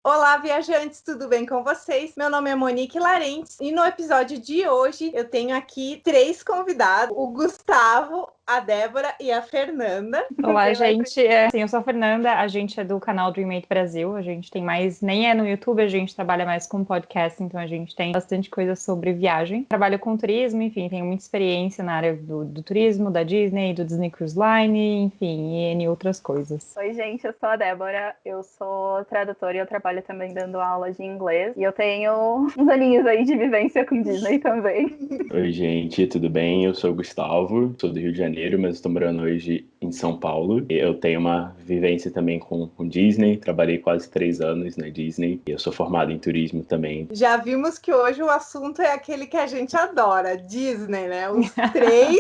Olá, viajantes, tudo bem com vocês? Meu nome é Monique Larentes e no episódio de hoje eu tenho aqui 3 convidados: o Gustavo, a Débora e a Fernanda. Olá, gente. Eu sou a Fernanda, a gente é do canal Dreammate Brasil. A gente tem mais, nem é no YouTube, a gente trabalha mais com podcast, então a gente tem bastante coisa sobre viagem. Trabalho com turismo, enfim, tenho muita experiência na área do turismo, da Disney, do Disney Cruise Line, enfim, e N outras coisas. Oi, gente, eu sou a Débora, eu sou tradutora e eu trabalho também dando aula de inglês. E eu tenho uns aninhos aí de vivência com Disney também. Oi, gente, tudo bem? Eu sou o Gustavo, sou do Rio de Janeiro, mas estou morando hoje em São Paulo. Eu tenho uma vivência também com Disney, trabalhei quase 3 anos na Disney. Eu sou formado em turismo também. Já vimos que hoje o assunto é aquele que a gente adora, Disney, né? Os 3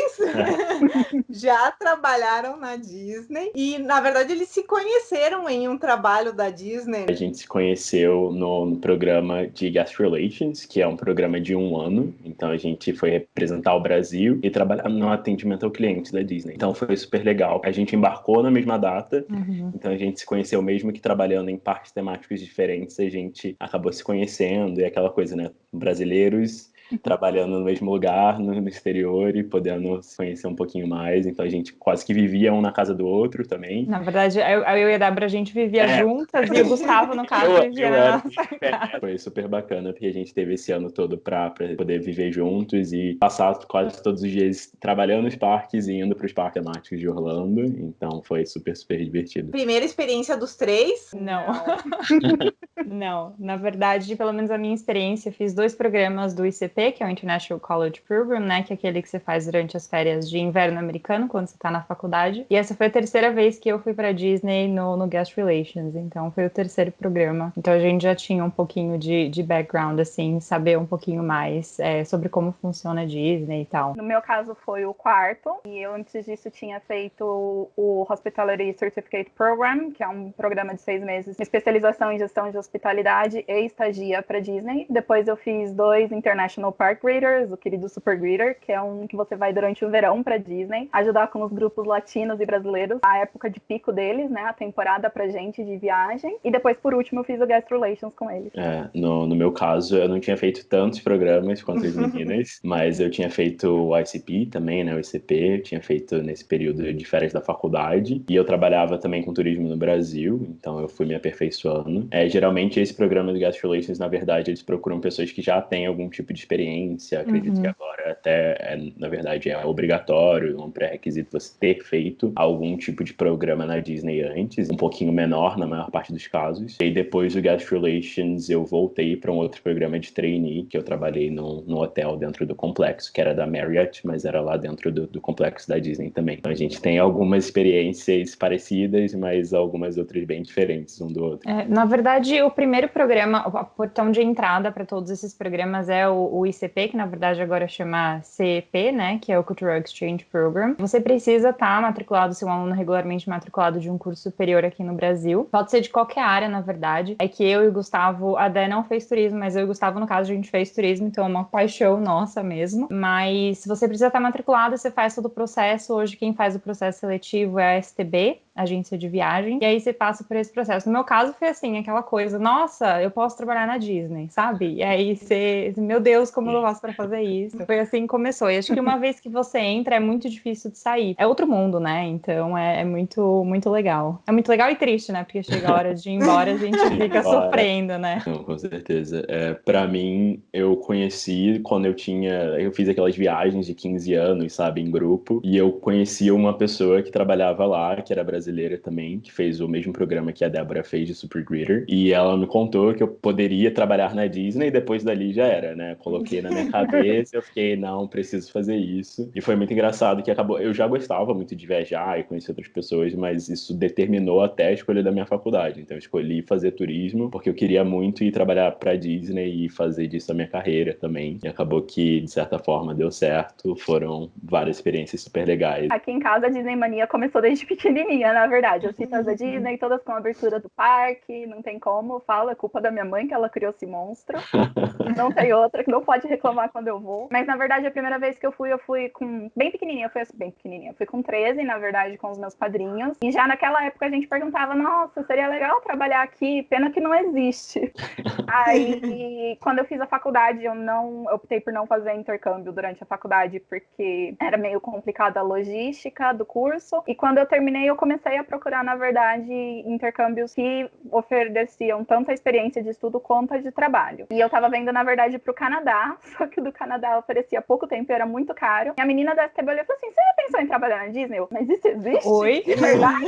já trabalharam na Disney e, na verdade, eles se conheceram em um trabalho da Disney. A gente se conheceu no programa de Guest Relations, que é um programa de 1 ano. Então a gente foi representar o Brasil e trabalhar no atendimento ao cliente da Disney. Então foi super legal. A gente embarcou na mesma data, então a gente se conheceu mesmo que trabalhando em parques temáticos diferentes, a gente acabou se conhecendo e aquela coisa, né? Brasileiros trabalhando no mesmo lugar, no exterior e podendo se conhecer um pouquinho mais. Então a gente quase que vivia um na casa do outro também. Na verdade, eu e a Débora, a gente vivia juntas e o Gustavo, no caso, vivia na nossa casa. Foi super bacana, porque a gente teve esse ano todo pra poder viver juntos e passar quase todos os dias trabalhando nos parques e indo para os parques temáticos de Orlando. Então foi super, super divertido. Primeira experiência dos 3? Não. Não, na verdade, pelo menos a minha experiência, eu fiz 2 programas do ICP, que é o International College Program, né, que é aquele que você faz durante as férias de inverno americano, quando você tá na faculdade. E essa foi a terceira vez que eu fui pra Disney no Guest Relations, então foi o terceiro programa. Então a gente já tinha um pouquinho de background, assim, saber um pouquinho mais sobre como funciona a Disney e tal. No meu caso foi o quarto, e eu antes disso tinha feito o Hospitality Certificate Program, que é um programa de 6 meses, especialização em gestão de hospitalidade e estagia para Disney. Depois eu fiz 2 International Park Greeters, o querido Super Greeter, que é um que você vai durante o verão para Disney, ajudar com os grupos latinos e brasileiros, a época de pico deles, né, a temporada pra gente de viagem. E depois, por último, eu fiz o Guest Relations com eles. No meu caso, eu não tinha feito tantos programas quanto as meninas, mas eu tinha feito o ICP também, né, o ICP, eu tinha feito nesse período de férias da faculdade, e eu trabalhava também com turismo no Brasil, então eu fui me aperfeiçoando. Geralmente esse programa do Guest Relations, na verdade, eles procuram pessoas que já têm algum tipo de experiência. Acredito que agora até, na verdade, é obrigatório, um pré-requisito você ter feito algum tipo de programa na Disney antes, um pouquinho menor na maior parte dos casos. E depois do Guest Relations eu voltei para um outro programa de trainee, que eu trabalhei no hotel dentro do complexo, que era da Marriott, mas era lá dentro do complexo da Disney também. Então a gente tem algumas experiências parecidas, mas algumas outras bem diferentes um do outro. Na verdade, o primeiro programa, o portão de entrada para todos esses programas é o ICP, que na verdade agora chama CEP, né, que é o Cultural Exchange Program. Você precisa estar matriculado, ser um aluno regularmente matriculado de um curso superior aqui no Brasil. Pode ser de qualquer área, na verdade. É que eu e o Gustavo, a Dé não fez turismo, mas eu e o Gustavo, no caso, a gente fez turismo, então é uma paixão nossa mesmo. Mas se você precisa estar matriculado, você faz todo o processo. Hoje quem faz o processo seletivo é a STB, agência de viagem, e aí você passa por esse processo. No meu caso foi assim, aquela coisa, nossa, eu posso trabalhar na Disney, sabe? E aí você, meu Deus, como eu faço pra fazer isso? Foi assim que começou. E acho que uma vez que você entra, é muito difícil de sair. É outro mundo, né? Então é muito, muito legal. É muito legal e triste, né? Porque chega a hora de ir embora, a gente fica sofrendo, né? Não, com certeza. Pra mim, eu conheci quando eu fiz aquelas viagens de 15 anos, sabe, em grupo, e eu conheci uma pessoa que trabalhava lá, que era brasileira também, que fez o mesmo programa que a Débora fez de Super Greeter, e ela me contou que eu poderia trabalhar na Disney e depois dali já era, né? Coloquei na minha cabeça, eu fiquei, não, preciso fazer isso. E foi muito engraçado que acabou, eu já gostava muito de viajar e conhecer outras pessoas, mas isso determinou até a escolha da minha faculdade. Então eu escolhi fazer turismo, porque eu queria muito ir trabalhar pra Disney e fazer disso a minha carreira também. E acabou que, de certa forma, deu certo. Foram várias experiências super legais. Aqui em casa, a Disney Mania começou desde pequenininha, pequenininha, na verdade. As fitas da Disney, todas com a abertura do parque, não tem como, eu falo, é culpa da minha mãe que ela criou esse monstro. Não tem outra, que não pode reclamar quando eu vou. Mas, na verdade, a primeira vez que eu fui com... Bem pequenininha, eu fui com 13, na verdade, com os meus padrinhos. E já naquela época a gente perguntava, nossa, seria legal trabalhar aqui, pena que não existe. Aí, quando eu fiz a faculdade, eu optei por não fazer intercâmbio durante a faculdade, porque era meio complicada a logística do curso. E quando eu terminei, eu comecei a procurar, na verdade, intercâmbios que ofereciam tanto a experiência de estudo quanto a de trabalho. E eu tava vendo, na verdade, pro Canadá, só que o do Canadá oferecia pouco tempo e era muito caro. E a menina da STB olhou e falou assim, você já pensou em trabalhar na Disney? Mas isso existe? Oi? É verdade?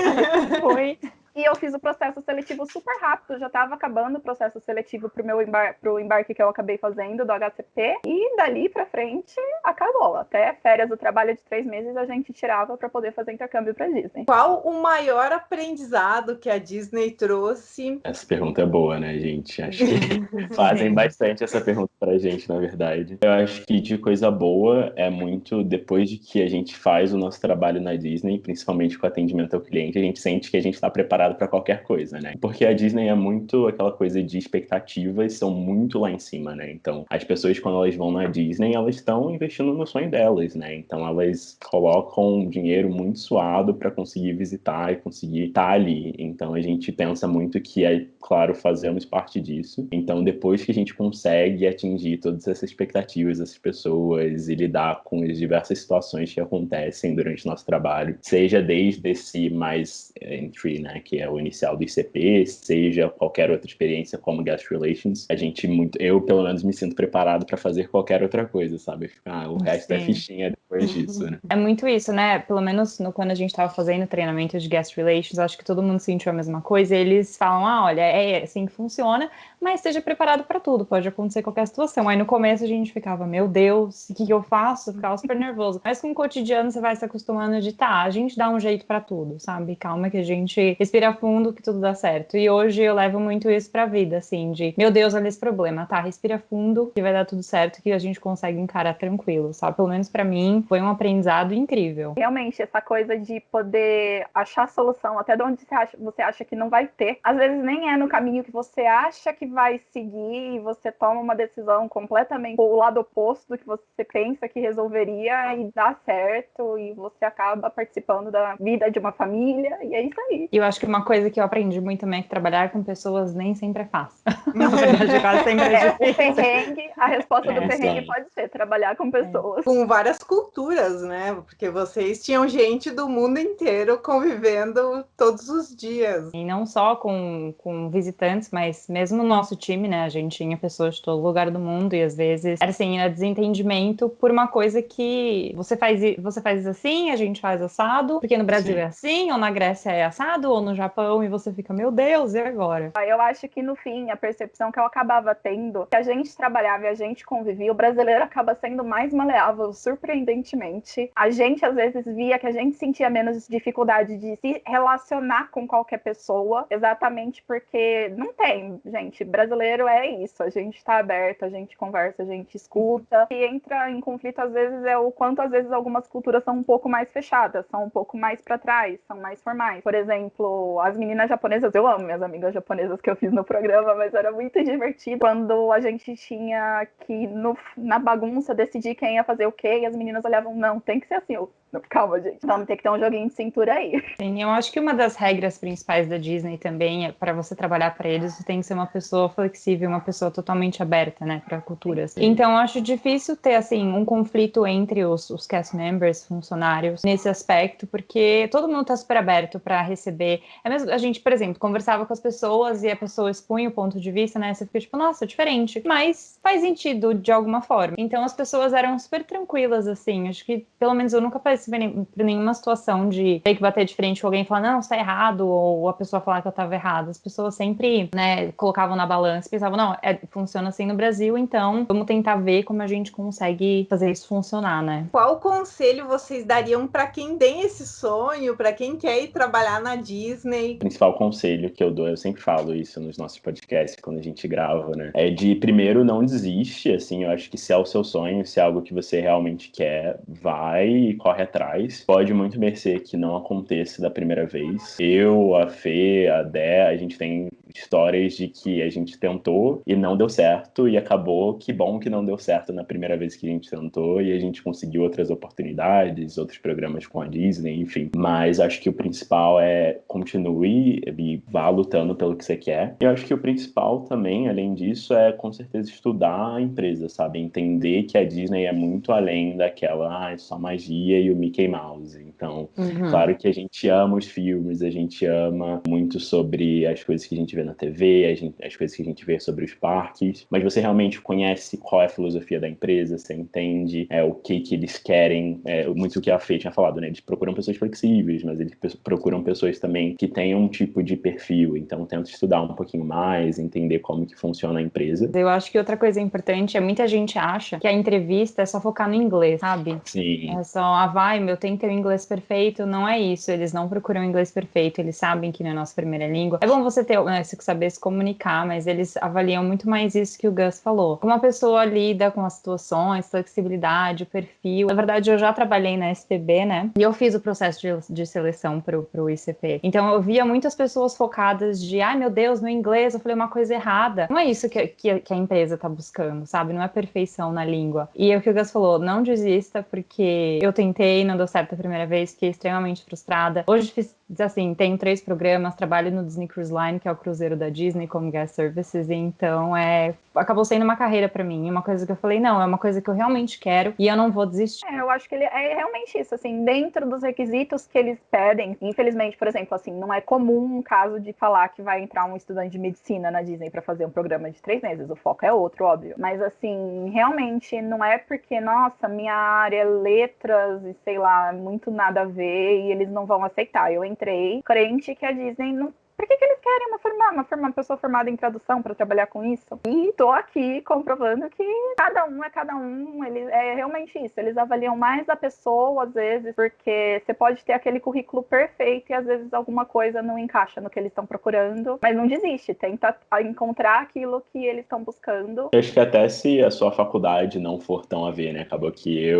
Oi? E eu fiz o processo seletivo super rápido, já estava acabando o processo seletivo pro embarque que eu acabei fazendo do HCP, e dali pra frente acabou. Até férias do trabalho de 3 meses a gente tirava para poder fazer intercâmbio pra Disney. Qual o maior aprendizado que a Disney trouxe? Essa pergunta é boa, né, gente? Acho que fazem bastante essa pergunta pra gente, na verdade. Eu acho que de coisa boa é muito depois de que a gente faz o nosso trabalho na Disney, principalmente com atendimento ao cliente, a gente sente que a gente está preparado para qualquer coisa, né? Porque a Disney é muito aquela coisa de expectativas, são muito lá em cima, né? Então, as pessoas, quando elas vão na Disney, elas estão investindo no sonho delas, né? Então, elas colocam dinheiro muito suado para conseguir visitar e conseguir estar ali. Então, a gente pensa muito que, claro, fazemos parte disso. Então, depois que a gente consegue atingir todas essas expectativas dessas pessoas e lidar com as diversas situações que acontecem durante o nosso trabalho, seja desde esse mais entry, né, que é o inicial do ICP, seja qualquer outra experiência como Guest Relations, eu pelo menos me sinto preparado para fazer qualquer outra coisa, sabe? O resto é fichinha depois disso, né? É muito isso, né? Pelo menos quando a gente estava fazendo treinamento de Guest Relations, acho que todo mundo sentiu a mesma coisa, e eles falam, olha, é assim que funciona, mas esteja preparado para tudo, pode acontecer qualquer situação. Aí no começo a gente ficava, meu Deus, o que eu faço? Eu ficava super nervoso. Mas com o cotidiano você vai se acostumando de, a gente dá um jeito para tudo, sabe? Calma que a gente respira fundo que tudo dá certo. E hoje eu levo muito isso pra vida, assim, de, meu Deus, olha esse problema, respira fundo que vai dar tudo certo, que a gente consegue encarar tranquilo, sabe? Pelo menos pra mim, foi um aprendizado incrível. Realmente, essa coisa de poder achar solução, até de onde você acha que não vai ter, às vezes nem é no caminho que você acha que vai seguir, e você toma uma decisão completamente o lado oposto do que você pensa que resolveria, e dá certo, e você acaba participando da vida de uma família, e é isso aí. E eu acho que uma coisa que eu aprendi muito também é que trabalhar com pessoas nem sempre é fácil. Na verdade, quase sempre é difícil. O perrengue, a resposta do perrengue pode ser trabalhar com pessoas. Com várias culturas, né? Porque vocês tinham gente do mundo inteiro convivendo todos os dias. E não só com visitantes, mas mesmo no nosso time, né? A gente tinha pessoas de todo lugar do mundo, e às vezes era assim, desentendimento por uma coisa que você faz assim, a gente faz assado, porque no Brasil é assim, ou na Grécia é assado, ou no Japão, e você fica, meu Deus, e agora? Eu acho que no fim, a percepção que eu acabava tendo, que a gente trabalhava e a gente convivia, o brasileiro acaba sendo mais maleável, surpreendentemente. A gente às vezes via que a gente sentia menos dificuldade de se relacionar com qualquer pessoa, exatamente porque não tem, gente, brasileiro é isso, a gente tá aberto, a gente conversa, a gente escuta, e entra em conflito às vezes é o quanto às vezes algumas culturas são um pouco mais fechadas, são um pouco mais para trás, são mais formais. Por exemplo, as meninas japonesas, eu amo minhas amigas japonesas que eu fiz no programa, mas era muito divertido quando a gente tinha que, na bagunça, decidir quem ia fazer o quê, e as meninas olhavam, não, tem que ser assim. Calma, gente, vamos ter que ter um joguinho de cintura aí. Sim, eu acho que uma das regras principais da Disney também é, para você trabalhar para eles, você tem que ser uma pessoa flexível, uma pessoa totalmente aberta, né, para culturas. Então, eu acho difícil ter, assim, um conflito entre os cast members, funcionários, nesse aspecto, porque todo mundo tá super aberto para receber. É mesmo, a gente, por exemplo, conversava com as pessoas e a pessoa expunha o ponto de vista, né, você fica tipo, nossa, diferente, mas faz sentido de alguma forma. Então, as pessoas eram super tranquilas, assim, acho que, pelo menos, eu nunca passei por nenhuma situação de ter que bater de frente com alguém e falar, não, você tá errado, ou a pessoa falar que eu tava errada. As pessoas sempre, né, colocavam na balança e pensavam, não, funciona assim no Brasil, então vamos tentar ver como a gente consegue fazer isso funcionar, né? Qual conselho vocês dariam para quem tem esse sonho, para quem quer ir trabalhar na Disney? O principal conselho que eu dou, eu sempre falo isso nos nossos podcasts, quando a gente grava, né? É de, primeiro, não desiste, assim, eu acho que se é o seu sonho, se é algo que você realmente quer, vai e corre atrás. atrás. Pode muito merecer que não aconteça da primeira vez. Eu, a Fê, a Dé, a gente tem histórias de que a gente tentou e não deu certo, e acabou, que bom que não deu certo na primeira vez que a gente tentou, e a gente conseguiu outras oportunidades, outros programas com a Disney, enfim. Mas acho que o principal é continue e vá lutando pelo que você quer. E eu acho que o principal também, além disso, é com certeza estudar a empresa, sabe? Entender que a Disney é muito além daquela, é só magia e o Mickey Mouse. Então, claro que a gente ama os filmes, a gente ama muito sobre as coisas que a gente vê na TV, as coisas que a gente vê sobre os parques, mas você realmente conhece qual é a filosofia da empresa, você entende o que eles querem, muito o que a Fê tinha falado, né? Eles procuram pessoas flexíveis, mas eles procuram pessoas também que tenham um tipo de perfil, então tenta estudar um pouquinho mais, entender como que funciona a empresa. Eu acho que outra coisa importante é muita gente acha que a entrevista é só focar no inglês, sabe? Sim. É só, eu tenho que ter o inglês perfeito. Não é isso, eles não procuram o inglês perfeito, eles sabem que não é a nossa primeira língua. É bom você ter, saber se comunicar, mas eles avaliam muito mais isso que o Gus falou. Como a pessoa lida com as situações, flexibilidade, o perfil. Na verdade, eu já trabalhei na STB, né? E eu fiz o processo de seleção pro ICP. Então, eu via muitas pessoas focadas de, ai meu Deus, meu inglês, eu falei uma coisa errada. Não é isso que a empresa tá buscando, sabe? Não é perfeição na língua. E é o que o Gus falou, não desista, porque eu tentei, não deu certo a primeira vez, fiquei extremamente frustrada. Hoje tenho 3 programas, trabalho no Disney Cruise Line, que é o cruzeiro da Disney, como guest services, e então acabou sendo uma carreira pra mim, uma coisa que eu falei, não, é uma coisa que eu realmente quero e eu não vou desistir. Eu acho que ele é realmente isso, assim, dentro dos requisitos que eles pedem, infelizmente, por exemplo, assim, não é comum um caso de falar que vai entrar um estudante de medicina na Disney pra fazer um programa de 3 meses, o foco é outro, óbvio, mas assim, realmente não é porque, nossa, minha área é letras e sei lá, muito nada a ver e eles não vão aceitar. Eu entrei crente que a Disney não. Por que eles querem uma pessoa formada em tradução para trabalhar com isso? E tô aqui comprovando que cada um é cada um. É realmente isso. Eles avaliam mais a pessoa, às vezes, porque você pode ter aquele currículo perfeito e às vezes alguma coisa não encaixa no que eles estão procurando. Mas não desiste, tenta encontrar aquilo que eles estão buscando. Eu acho que até se a sua faculdade não for tão a ver, né? Acabou que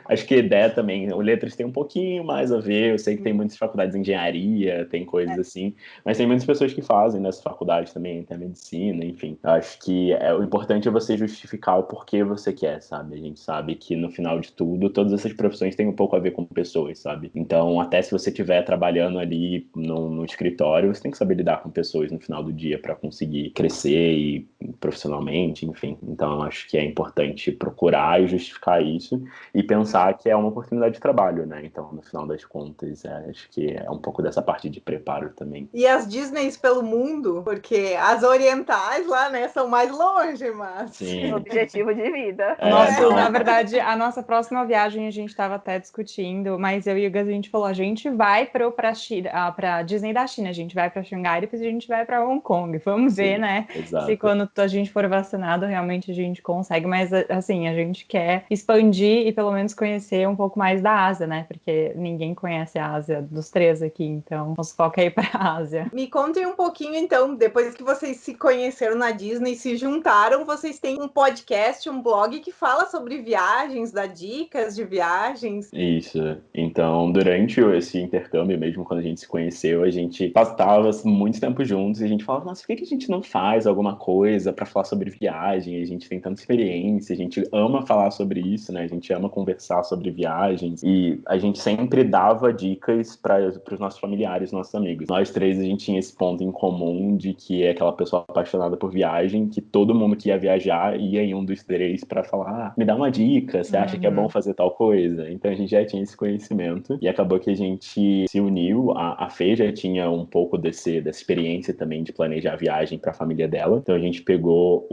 acho que ideia também, o letras tem um pouquinho mais a ver. Eu sei que tem muitas faculdades de engenharia, tem coisas assim, mas tem muitas pessoas que fazem nessa faculdade também, tem a medicina, enfim. Eu acho que o importante é você justificar o porquê você quer, sabe? A gente sabe que no final de tudo, todas essas profissões têm um pouco a ver com pessoas, sabe? Então, até se você estiver trabalhando ali no escritório, você tem que saber lidar com pessoas no final do dia para conseguir crescer e profissionalmente, enfim. Então, eu acho que é importante procurar e justificar isso e pensar que é uma oportunidade de trabalho, né? Então, no final das contas, acho que é um pouco dessa parte de preparo também. E as Disneys pelo mundo, porque as orientais lá, né, são mais longe, mas... Sim. Objetivo de vida. Na verdade, a nossa próxima viagem a gente estava até discutindo, mas eu e o Gus, a gente falou, a gente vai pra Disney da China, a gente vai pra Xangai, depois a gente vai pra Hong Kong. Vamos ver, né? Exato. Se quando a gente for vacinado, realmente a gente consegue. Mas, assim, a gente quer expandir e pelo menos conhecer um pouco mais da Ásia, né? Porque ninguém conhece a Ásia dos 3 aqui, então nosso foco é ir pra Ásia. Me contem um pouquinho, então, depois que vocês se conheceram na Disney, se juntaram, vocês têm um podcast, um blog que fala sobre viagens, dá dicas de viagens. Isso. Então, durante esse intercâmbio, mesmo quando a gente se conheceu, a gente passava muito tempo juntos e a gente falava, nossa, por que a gente não faz alguma coisa para falar sobre viagem? A gente tem tanta experiência, a gente ama falar sobre isso, né? A gente ama conversar sobre viagens e a gente sempre dava dicas para os nossos familiares, nossos amigos. Nós 3, a gente tinha esse ponto em comum de que é aquela pessoa apaixonada por viagem, que todo mundo que ia viajar ia em um dos 3 para falar, me dá uma dica, você acha que é bom fazer tal coisa? Então a gente já tinha esse conhecimento e acabou que a gente se uniu. A Fê já tinha um pouco dessa experiência também de planejar a viagem para a família dela, então a gente pegou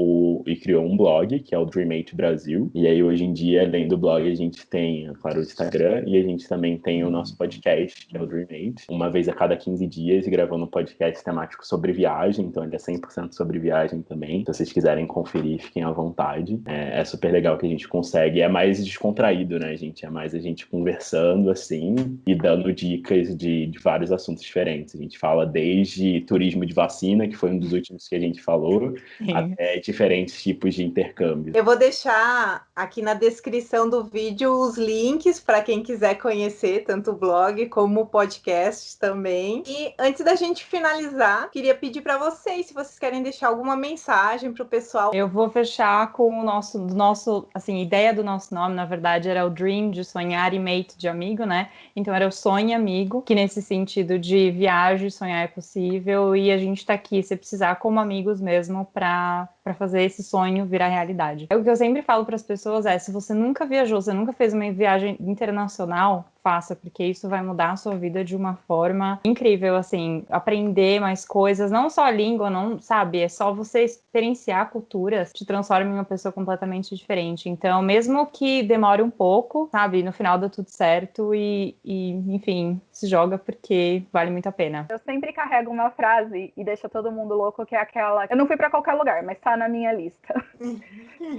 e criou um blog, que é o Dreamate Brasil, e aí hoje em dia, além do blog, a gente tem, claro, o Instagram, e a gente também tem o nosso podcast, que é o Dreamate, uma vez a cada 15 dias, gravando um podcast temático sobre viagem, então ele é 100% sobre viagem também. Se vocês quiserem conferir, fiquem à vontade. É super legal que a gente consegue. É mais descontraído, né, gente? É mais a gente conversando, assim, e dando dicas de vários assuntos diferentes. A gente fala desde turismo de vacina, que foi um dos últimos que a gente falou, até diferentes tipos de intercâmbio. Eu vou deixar aqui na descrição do vídeo os links para quem quiser conhecer tanto o blog como o podcast também. E antes da gente finalizar, queria pedir para vocês se vocês querem deixar alguma mensagem para o pessoal. Eu vou fechar com o nosso, assim, ideia do nosso nome, na verdade, era o Dream, de sonhar, e Mate, de amigo, né? Então era o sonho amigo, que nesse sentido de viagem, sonhar é possível, e a gente tá aqui, se precisar, como amigos mesmo, para fazer esse sonho virar realidade. O que eu sempre falo para as pessoas é, se você nunca viajou, você nunca fez uma viagem internacional, faça, porque isso vai mudar a sua vida de uma forma incrível, assim, aprender mais coisas, não só a língua, não, sabe, é só você experienciar culturas, te transforma em uma pessoa completamente diferente. Então, mesmo que demore um pouco, sabe, no final dá tudo certo e enfim, se joga porque vale muito a pena. Eu sempre carrego uma frase e deixa todo mundo louco, que é aquela, eu não fui pra qualquer lugar, mas tá na minha lista.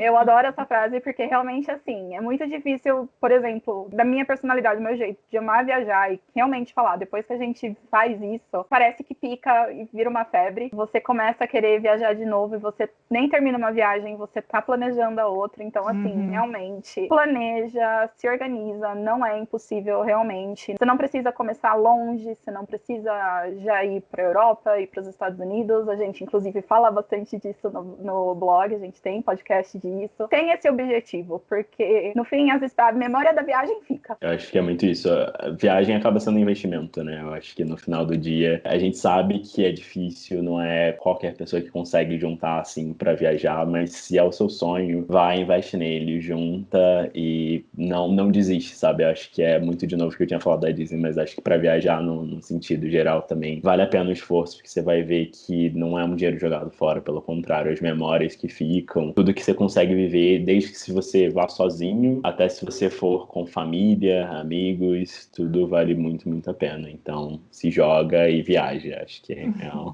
Eu adoro essa frase porque realmente, assim, é muito difícil, por exemplo, da minha personalidade, do meu jeito de amar viajar e realmente falar, depois que a gente faz isso, parece que pica e vira uma febre. Você começa a querer viajar de novo e você nem termina uma viagem, você tá planejando a outra. Então, assim, realmente, planeja, se organiza, não é impossível realmente. Você não precisa começar longe, você não precisa já ir pra Europa e pros Estados Unidos. A gente, inclusive, fala bastante disso no blog, a gente tem podcast disso. Tem esse objetivo, porque, no fim, às vezes, a memória da viagem fica. Eu acho que é muito isso. A viagem acaba sendo um investimento, né? Eu acho que no final do dia a gente sabe que é difícil, não é qualquer pessoa que consegue juntar assim para viajar, mas se é o seu sonho, vai, investe nele, junta e não desiste, sabe? Eu acho que é muito de novo que eu tinha falado da Disney, mas acho que para viajar no sentido geral também vale a pena o esforço, porque você vai ver que não é um dinheiro jogado fora, pelo contrário, as memórias que ficam, tudo que você consegue viver, desde que se você vá sozinho, até se você for com família, amigos, tudo vale muito, muito a pena. Então, se joga e viaja. Acho que é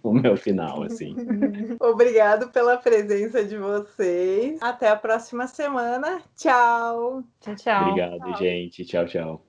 o meu final, assim. Obrigado pela presença de vocês. Até a próxima semana. Tchau. Tchau, tchau. Obrigado, gente. Tchau, tchau.